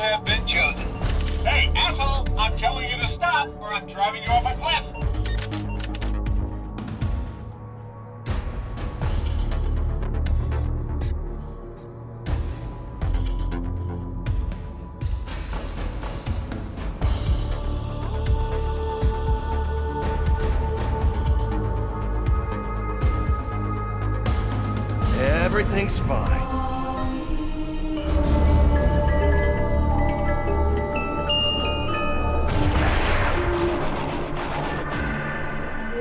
have been chosen. Hey, asshole! I'm telling you to stop, or I'm driving you off a cliff! Everything's fine.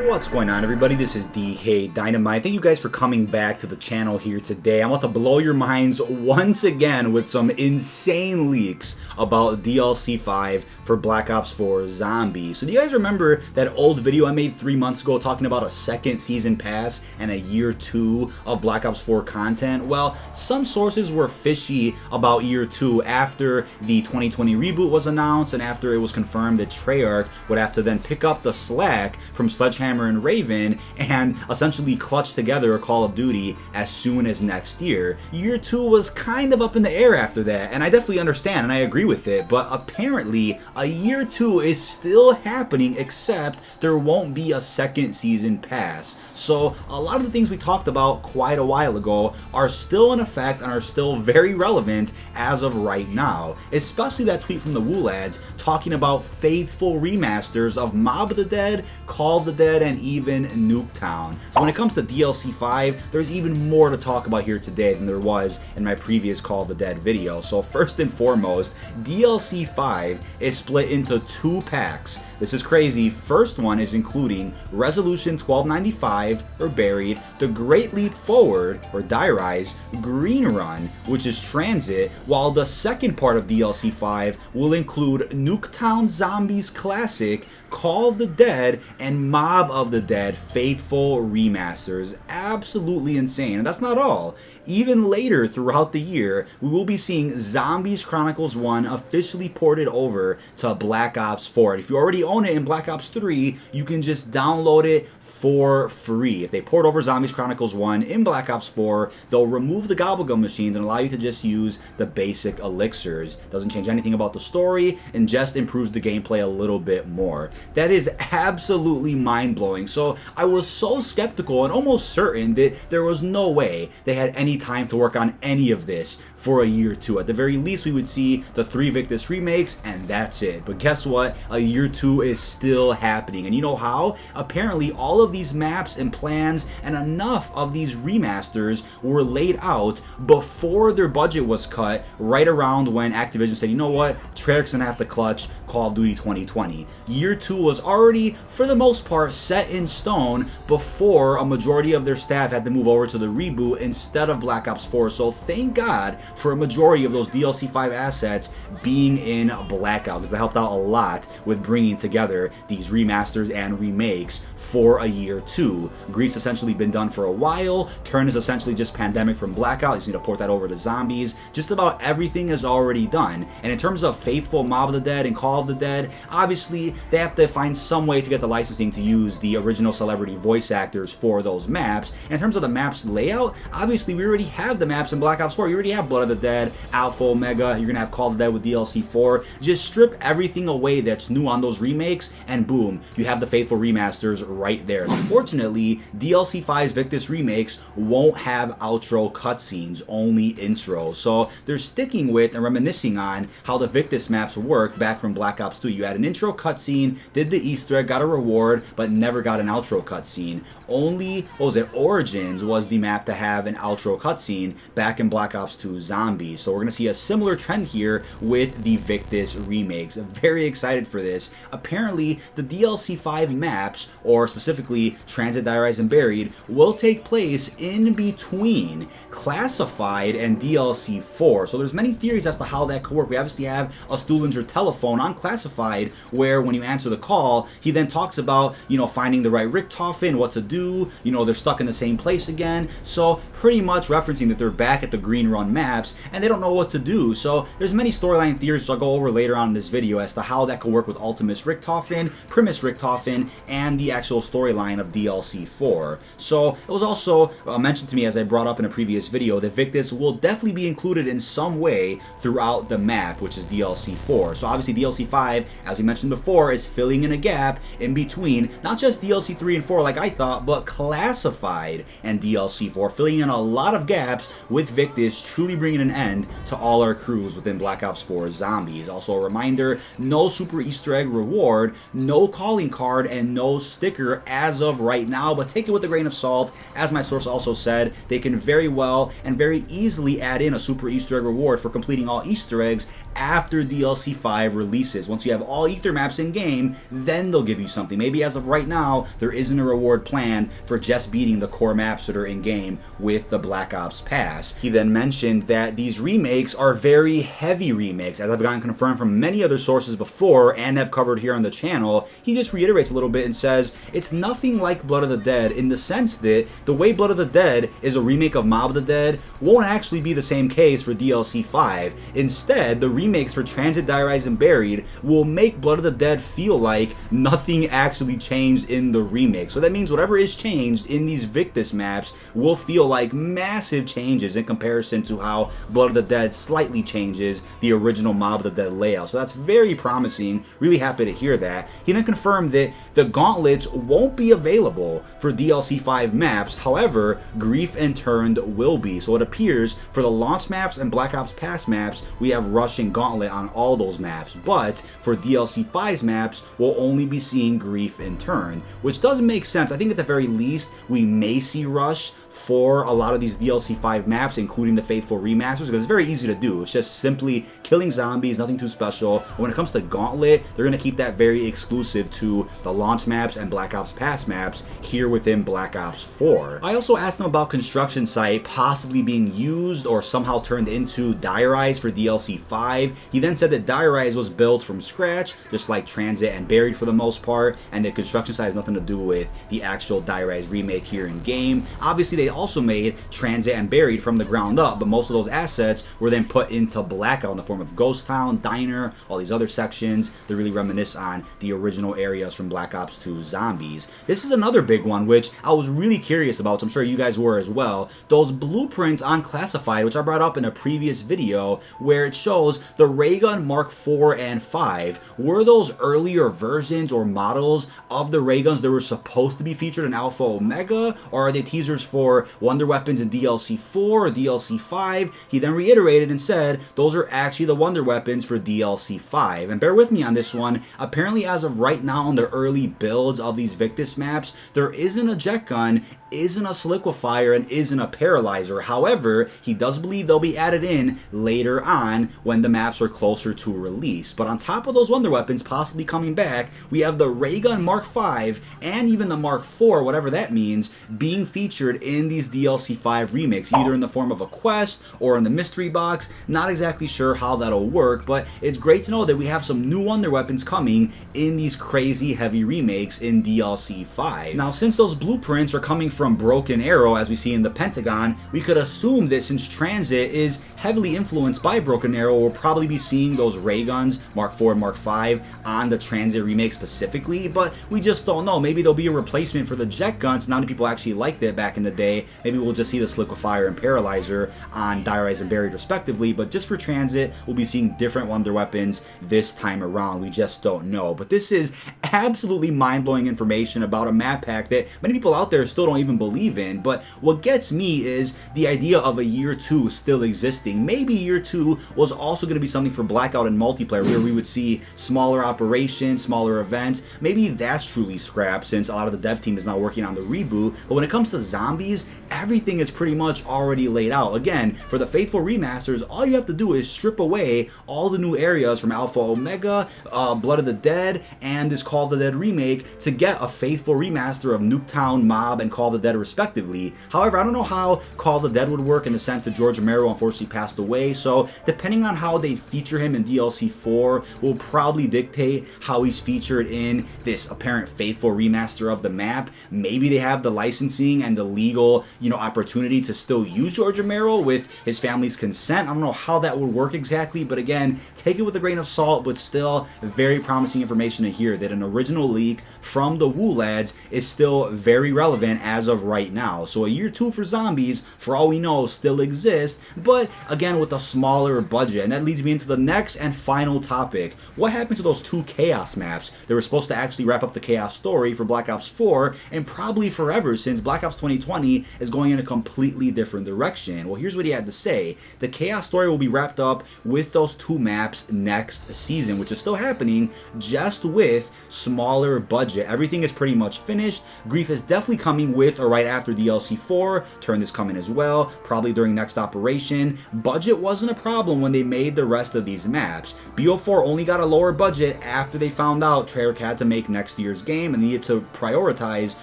What's going on, everybody? This is dkdynamite. Thank you guys for coming back to the channel here today. I want to blow your minds once again with some insane leaks about DLC 5 for Black Ops 4 Zombies. So do you guys remember that old video I made 3 months ago talking about a second season pass and a year 2 of Black Ops 4 content? Well, some sources were fishy about year 2 after the 2020 reboot was announced and after it was confirmed that Treyarch would have to then pick up the slack from Sledgehammer and Raven and essentially clutch together a Call of Duty as soon as next year. Year 2 was kind of up in the air after that, and I definitely understand and I agree with it, but apparently a year 2 is still happening, except there won't be a second season pass. So a lot of the things we talked about quite a while ago are still in effect and are still very relevant as of right now, especially that tweet from the Woolads talking about faithful remasters of Mob of the Dead, Call of the Dead, and even Nuketown. So when it comes to DLC 5, there's even more to talk about here today than there was in my previous Call of the Dead video. So first and foremost, DLC 5 is split into 2 packs. This is crazy. First one is including Resolution 1295, or Buried, The Great Leap Forward, or Die Rise, Green Run, which is Transit, while the second part of DLC 5 will include Nuketown Zombies Classic, Call of the Dead, and Mob of the Dead Faithful Remasters. Absolutely insane. And that's not all. Even later throughout the year, we will be seeing Zombies Chronicles 1 officially ported over to Black Ops 4. And if you already own it in Black Ops 3, you can just download it for free. If they port over Zombies Chronicles 1 in Black Ops 4, they'll remove the Gobblegum machines and allow you to just use the basic elixirs. Doesn't change anything about the story and just improves the gameplay a little bit more. That is absolutely mind-blowing. So I was so skeptical and almost certain that there was no way they had any time to work on any of this for a year 2. At the very least, we would see the 3 Victus remakes and that's it. But guess what? A year 2 is still happening. And you know how? Apparently all of these maps and plans and enough of these remasters were laid out before their budget was cut, right around when Activision said, you know what? Treyarch's gonna have to clutch Call of Duty 2020. Year 2 was already, for the most part, set in stone before a majority of their staff had to move over to the reboot instead of Black Ops 4. So thank God for a majority of those DLC 5 assets being in Blackout, because they helped out a lot with bringing together these remasters and remakes for a year 2. Grief's essentially been done for a while. Turn is essentially just Pandemic from Blackout. You just need to port that over to Zombies. Just about everything is already done. And in terms of faithful Mob of the Dead and Call of the Dead, obviously they have to find some way to get the licensing to use the original celebrity voice actors for those maps. And in terms of the maps layout, obviously we already have the maps in Black Ops 4. You already have Blood of the Dead, Alpha, Omega. You're gonna have Call of the Dead with DLC 4. Just strip everything away that's new on those remakes and boom, you have the faithful remasters right there. Unfortunately, DLC 5's Victus remakes won't have outro cutscenes, only intro. So they're sticking with and reminiscing on how the Victus maps worked back from Black Ops 2. You had an intro cutscene, did the Easter egg, got a reward, but never got an outro cutscene. Only, what was it, Origins was the map to have an outro cutscene back in Black Ops 2 Zombies. So we're gonna see a similar trend here with the Victus remakes. I'm very excited for this. Apparently, the DLC 5 maps, or specifically Transit, Die Rise, and Buried, will take place in between Classified and DLC 4. So there's many theories as to how that could work. We obviously have a Stuhlinger telephone on Classified where when you answer the call, he then talks about, you know, finding the right Richtofen, what to do, you know, they're stuck in the same place again. So pretty much referencing that they're back at the Green Run maps and they don't know what to do. So there's many storyline theories which I'll go over later on in this video as to how that could work with Ultimus Richtofen, Primus Richtofen, and the actual storyline of DLC 4. So it was also mentioned to me, as I brought up in a previous video, that Victus will definitely be included in some way throughout the map, which is DLC 4. So obviously DLC 5, as we mentioned before, is filling in a gap in between, not just DLC 3 and 4 like I thought, but Classified and DLC 4, filling in a lot of gaps with Victus truly bringing an end to all our crews within Black Ops 4 Zombies. Also a reminder, no super Easter egg reward, no calling card, and no sticker as of right now, but take it with a grain of salt. As my source also said, they can very well and very easily add in a super Easter egg reward for completing all Easter eggs after DLC 5 releases. Once you have all Ether maps in game, then they'll give you something. Maybe as of right now, there isn't a reward planned for just beating the core maps that are in game with the Black Ops Pass. He then mentioned that these remakes are very heavy remakes, as I've gotten confirmed from many other sources before and have covered here on the channel. He just reiterates a little bit and says it's nothing like Blood of the Dead, in the sense that the way Blood of the Dead is a remake of Mob of the Dead won't actually be the same case for DLC 5. Instead, the remakes for Transit, Die Rise, and Buried will make Blood of the Dead feel like nothing actually changed in the remake. So that means whatever is changed in these Victus maps will feel like massive changes in comparison to how Blood of the Dead slightly changes the original Mob of the Dead layout. So that's very promising. Really happy to hear that. He then confirmed that the gauntlets won't be available for DLC 5 maps. However, Grief and Turned will be. So it appears for the launch maps and Black Ops Pass maps, we have Rush and Gauntlet on all those maps. But for DLC 5's maps, we'll only be seeing Grief and Turn, which doesn't make sense. I think at the very least, we may see Rush for a lot of these DLC 5 maps, including the Faithful Remasters, because it's very easy to do. It's just simply killing zombies, nothing too special. And when it comes to Gauntlet, they're going to keep that very exclusive to the launch maps and Black Ops Pass maps here within Black Ops 4. I also asked him about Construction Site possibly being used or somehow turned into Die Rise for DLC 5. He then said that Die Rise was built from scratch, just like Transit and Buried for the most part, and that Construction Site has nothing to do with the actual Die Rise remake here in game. Obviously, they also made Transit and Buried from the ground up, but most of those assets were then put into Blackout in the form of Ghost Town, Diner, all these other sections that really reminisce on the original areas from Black Ops 2 Zombies. This is another big one, which I was really curious about, so I'm sure you guys were as well. Those blueprints on Classified, which I brought up in a previous video, where it shows the Raygun Mark 4 and 5. Were those earlier versions or models of the Rayguns that were supposed to be featured in Alpha Omega, or are they teasers for Wonder Weapons in DLC 4 or DLC 5? He then reiterated and said those are actually the Wonder Weapons for DLC 5. And bear with me on this one, apparently as of right now in the early builds of these Victus maps, there isn't a jet gun, isn't a solidifier, and isn't a paralyzer. However, he does believe they'll be added in later on when the maps are closer to release. But on top of those Wonder Weapons possibly coming back, we have the Raygun Mark 5 and even the Mark 4, whatever that means, being featured in these DLC 5 remakes, either in the form of a quest or in the mystery box. Not exactly sure how that'll work, but it's great to know that we have some new Wonder Weapons coming in these crazy heavy remakes in DLC 5. Now, since those blueprints are coming from Broken Arrow, as we see in the Pentagon, we could assume that since Transit is heavily influenced by Broken Arrow, we'll probably be seeing those ray guns, Mark 4 and Mark 5, on the Transit remake specifically, but we just don't know. Maybe there'll be a replacement for the jet guns. Not many people actually liked it back in the day. Maybe we'll just see the Solidifier and Paralyzer on Die Rise and Buried respectively, but just for Transit, we'll be seeing different Wonder Weapons this time around. We just don't know. But this is absolutely mind-blowing information about a map pack that many people out there still don't even believe in. But what gets me is the idea of a year 2 still existing. Maybe year 2 was also going to be something for Blackout and multiplayer, where we would see smaller operations, smaller events. Maybe that's truly scrapped, since a lot of the dev team is now working on the reboot. But when it comes to zombies, everything is pretty much already laid out. Again, for the Faithful Remasters, all you have to do is strip away all the new areas from Alpha Omega, Blood of the Dead, and this Call of the Dead remake to get a Faithful Remaster of Nuketown, Mob, and Call of the the Dead respectively. However, I don't know how Call of the Dead would work in the sense that George Romero unfortunately passed away, so depending on how they feature him in DLC 4 will probably dictate how he's featured in this apparent faithful remaster of the map. Maybe they have the licensing and the legal, opportunity to still use George Romero with his family's consent. I don't know how that would work exactly, but again, take it with a grain of salt, but still very promising information to hear that an original leak from the Woo lads is still very relevant as of right now. So a year 2 for zombies, for all we know, still exists, but again with a smaller budget. And that leads me into the next and final topic. What happened to those 2 Chaos maps? They were supposed to actually wrap up the Chaos story for Black Ops 4 and probably forever, since Black Ops 2020 is going in a completely different direction. Well, here's what he had to say. The Chaos story will be wrapped up with those 2 maps next season, which is still happening, just with smaller budget. Everything is pretty much finished. Grief is definitely coming with or right after DLC 4. Turn is coming as well, probably during next operation. Budget wasn't a problem when they made the rest of these maps. BO4 only got a lower budget after they found out Treyarch had to make next year's game and needed to prioritize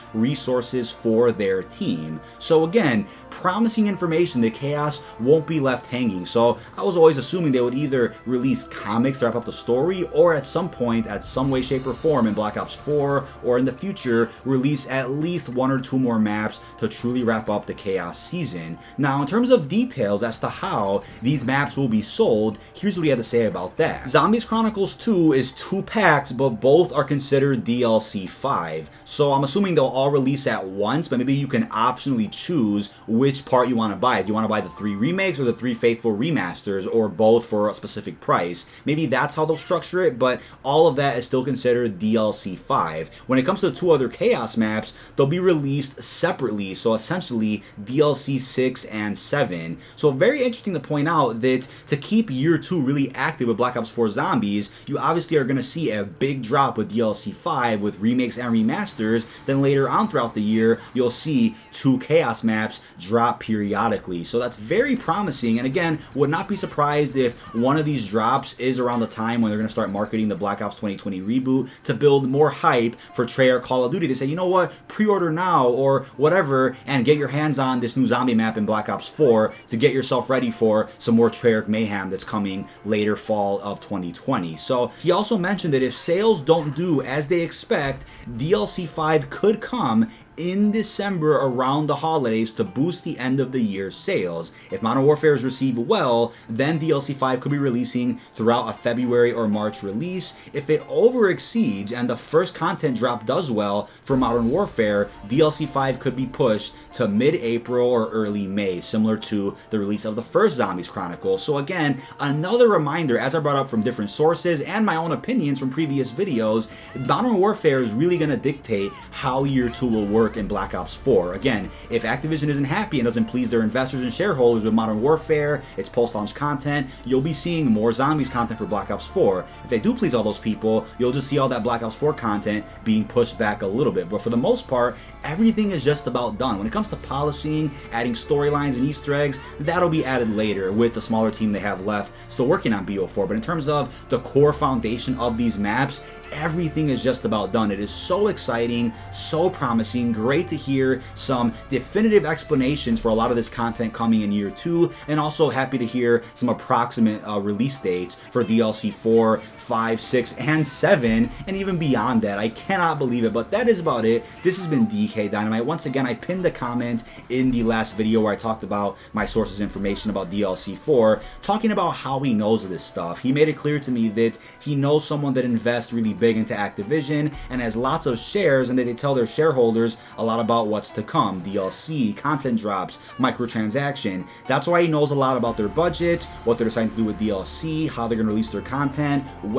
resources for their team. So again, promising information that Chaos won't be left hanging. So I was always assuming they would either release comics to wrap up the story, or at some point, at some way, shape, or form in Black Ops 4, or in the future, release at least 1 or 2 more maps to truly wrap up the Chaos season. Now, in terms of details as to how these maps will be sold, here's what he had to say about that. Zombies Chronicles 2 is 2 packs, but both are considered DLC 5. So I'm assuming they'll all release at once, but maybe you can optionally choose which part you want to buy. Do you want to buy the 3 remakes or the 3 faithful remasters, or both for a specific price? Maybe that's how they'll structure it, but all of that is still considered DLC 5. When it comes to the 2 other Chaos maps, they'll be released separately, so essentially DLC 6 and 7. So very interesting to point out that to keep year 2 really active with Black Ops 4 Zombies, you obviously are going to see a big drop with DLC 5 with remakes and remasters. Then later on throughout the year, you'll see 2 Chaos maps drop periodically. So that's very promising, and again, would not be surprised if one of these drops is around the time when they're going to start marketing the Black Ops 2020 reboot to build more hype for Treyarch Call of Duty. They say, you know what, pre-order now or whatever and get your hands on this new zombie map in Black Ops 4 to get yourself ready for some more Treyarch mayhem that's coming later fall of 2020. So he also mentioned that if sales don't do as they expect, DLC 5 could come in December around the holidays to boost the end of the year sales. If Modern Warfare is received well, then DLC 5 could be releasing throughout a February or March release. If it over exceeds and the first content drop does well for Modern Warfare, DLC 5 could be pushed to mid-April or early May, similar to the release of the first Zombies Chronicles. So again, another reminder, as I brought up from different sources and my own opinions from previous videos, Modern Warfare is really going to dictate how year 2 will work in Black Ops 4. Again, if Activision isn't happy and doesn't please their investors and shareholders with Modern Warfare, its post-launch content, you'll be seeing more Zombies content for Black Ops 4. If they do please all those people, you'll just see all that Black Ops 4 content being pushed back a little bit. But for the most part, everything is just about done. When it comes to polishing, adding storylines and Easter eggs, that'll be added later with the smaller team they have left still working on BO4. But in terms of the core foundation of these maps, everything is just about done. It is so exciting, so promising, great to hear some definitive explanations for a lot of this content coming in year 2, and also happy to hear some approximate release dates for DLC 4, 5, 6, and 7, and even beyond that. I cannot believe it, but that is about it. This has been dkdynamite. Once again, I pinned a comment in the last video where I talked about my sources' information about DLC 4, talking about how he knows this stuff. He made it clear to me that he knows someone that invests really big into Activision and has lots of shares, and that they tell their shareholders a lot about what's to come. DLC, content drops, microtransaction. That's why he knows a lot about their budgets, what they're deciding to do with DLC, how they're going to release their content, when.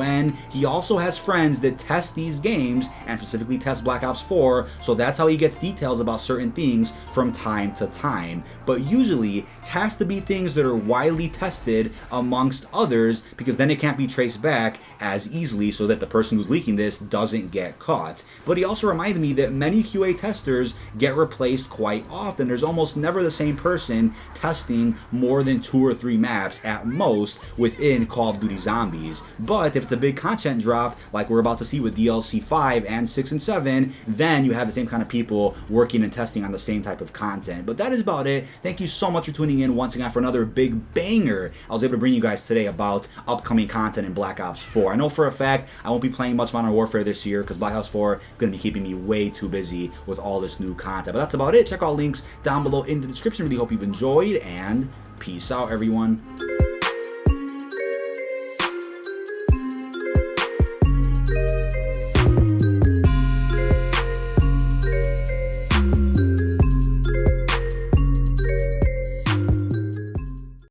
He also has friends that test these games and specifically test Black Ops 4, so that's how he gets details about certain things from time to time. But usually has to be things that are widely tested amongst others, because then it can't be traced back as easily, so that the person who's leaking this doesn't get caught. But he also reminded me that many QA testers get replaced quite often. There's almost never the same person testing more than 2 or 3 maps at most within Call of Duty Zombies. But if it's a big content drop, like we're about to see with DLC 5 and 6 and 7, then you have the same kind of people working and testing on the same type of content. But that is about it. Thank you so much for tuning in once again for another big banger I was able to bring you guys today about upcoming content in Black Ops 4. I know for a fact I won't be playing much Modern Warfare this year because Black Ops 4 is going to be keeping me way too busy with all this new content. But that's about it. Check out links down below in the description. Really hope you've enjoyed, and peace out, everyone.